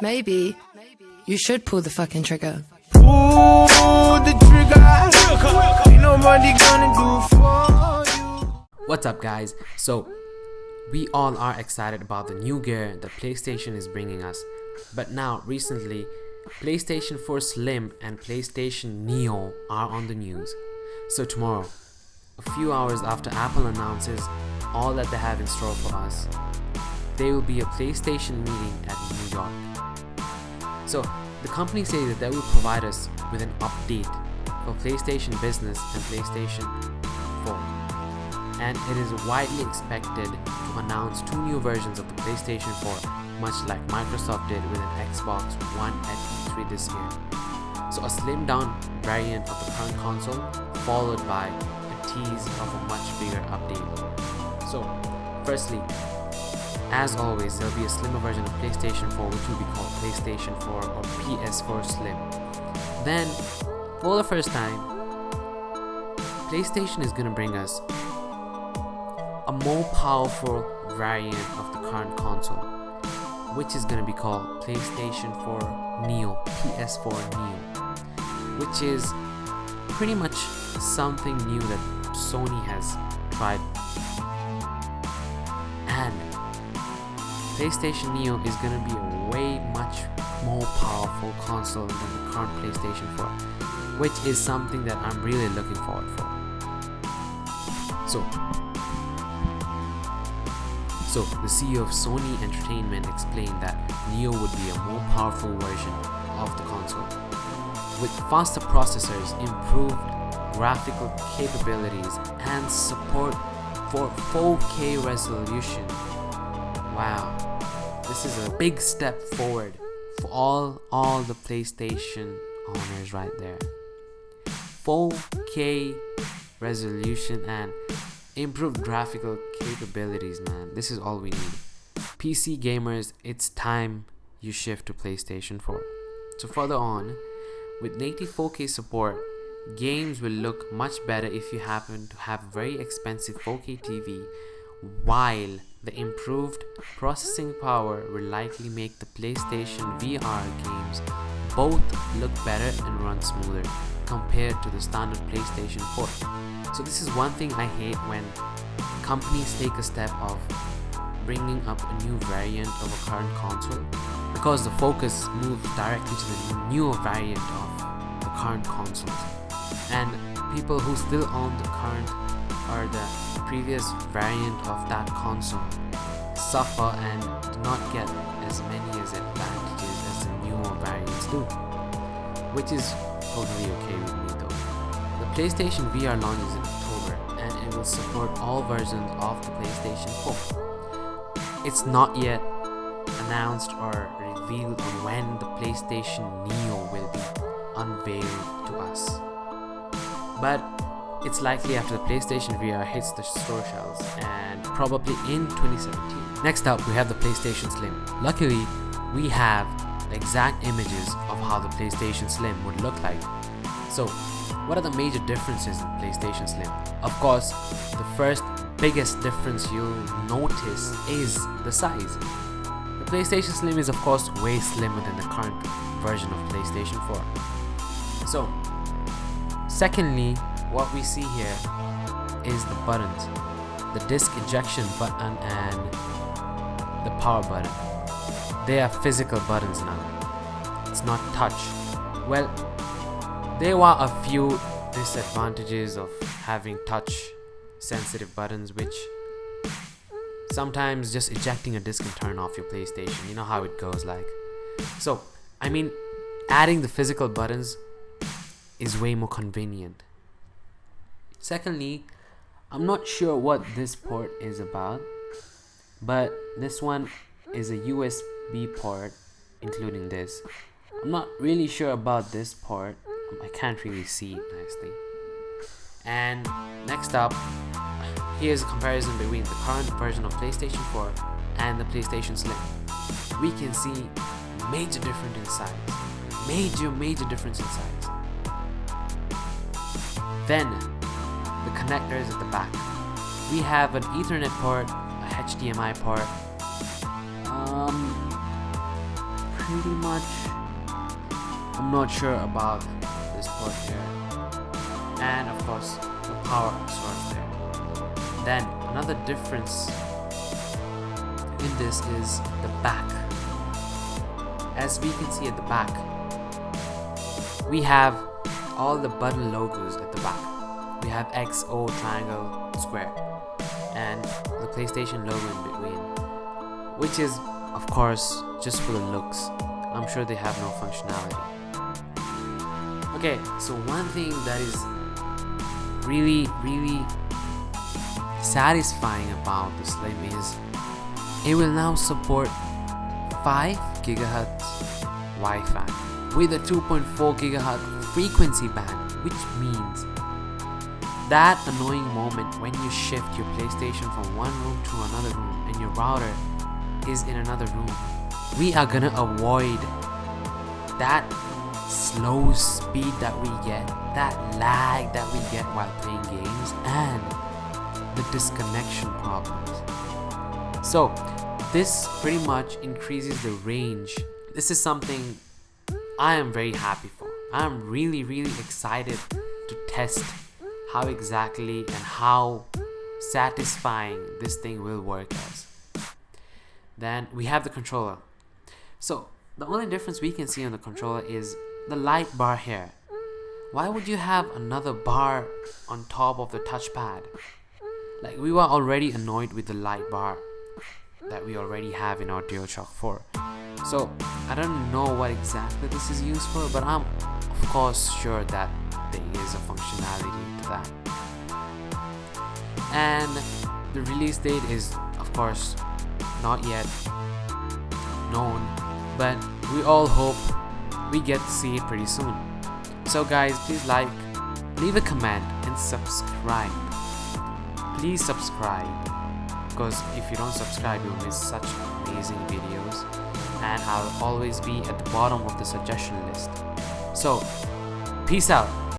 Maybe you should pull the fucking trigger. Pull the trigger. Ain't nobody gonna do for you. What's up, guys? So we all are excited about the new gear that PlayStation is bringing us, but now recently PlayStation 4 Slim and PlayStation Neo are on the news. So tomorrow, a few hours after Apple announces all that they have in store for us, there will be a PlayStation meeting at New York. So the company says that they will provide us with an update for PlayStation Business and PlayStation 4. And it is widely expected to announce two new versions of the PlayStation 4, much like Microsoft did with an Xbox One at E3 this year. So a slimmed down variant of the current console, followed by a tease of a much bigger update. So firstly, as always, there will be a slimmer version of PlayStation 4, which will be called PlayStation 4 or Ps4 Slim. Then, for the first time, PlayStation is going to bring us a more powerful variant of the current console, which is going to be called PlayStation 4 Neo, Ps4 Neo, which is pretty much something new that Sony has tried. And PlayStation Neo is going to be a way much more powerful console than the current PlayStation 4, which is something that I'm really looking forward for. So the CEO of Sony Entertainment explained that Neo would be a more powerful version of the console, with faster processors, improved graphical capabilities, and support for 4K resolution. Wow, this is a big step forward for all the PlayStation owners right there. 4K resolution and improved graphical capabilities, man. This is all we need. PC gamers, it's time you shift to PlayStation 4. So further on, with native 4K support, games will look much better if you happen to have a very expensive 4K TV, while the improved processing power will likely make the PlayStation VR games both look better and run smoother compared to the standard PlayStation 4. So this is one thing I hate when companies take a step of bringing up a new variant of a current console, because the focus moves directly to the newer variant of the current consoles, and people who still own the current or the previous variant of that console suffer and do not get as many as advantages as the newer variants do, which is totally okay with me though. The PlayStation VR launches in October, and it will support all versions of the PlayStation 4. It's not yet announced or revealed on when the PlayStation Neo will be unveiled to us, but it's likely after the PlayStation VR hits the store shelves, and probably in 2017. Next up, we have the PlayStation Slim. Luckily, we have the exact images of how the PlayStation Slim would look like. So, what are the major differences in PlayStation Slim? Of course, the first biggest difference you'll notice is the size. The PlayStation Slim is of course way slimmer than the current version of PlayStation 4. So, secondly, what we see here is the buttons, the disc ejection button and the power button. They are physical buttons now. It's not touch. Well, there are a few disadvantages of having touch sensitive buttons, which sometimes just ejecting a disc can turn off your PlayStation. You know how it goes like. So, I mean, adding the physical buttons is way more convenient. Secondly, I'm not sure what this port is about, but this one is a USB port including this. I'm not really sure about this port. I can't really see it nicely. And next up, here's a comparison between the current version of PlayStation 4 and the PlayStation Slim. We can see major difference in size. Major difference in size. Then, the connectors at the back. We have an Ethernet port, a HDMI port, pretty much. I'm not sure about this port here, and of course the power source there. Then another difference in this is the back. As we can see at the back, we have all the button logos at the back. We have X, O, triangle, square, and the PlayStation logo in between, which is of course just for the looks. I'm sure they have no functionality. Okay, so one thing that is really satisfying about the Slim is it will now support 5 GHz Wi-Fi with a 2.4 GHz frequency band, which means that annoying moment when you shift your PlayStation from one room to another room and your router is in another room, we are gonna avoid that slow speed that we get, that lag that we get while playing games, and the disconnection problems. So this pretty much increases the range. This is something I am very happy for. I am really excited to test how exactly and how satisfying this thing will work as. Then we have the controller. So the only difference we can see on the controller is the light bar here. Why would you have another bar on top of the touchpad? Like, we were already annoyed with the light bar that we already have in our DualShock 4. So I don't know what exactly this is used for, but I'm of course sure that there is a functionality to that. And the release date is of course not yet known, but we all hope we get to see it pretty soon. So guys, please like, leave a comment, and subscribe. Please subscribe, because if you don't subscribe, you'll miss such amazing videos, and I'll always be at the bottom of the suggestion list. So peace out.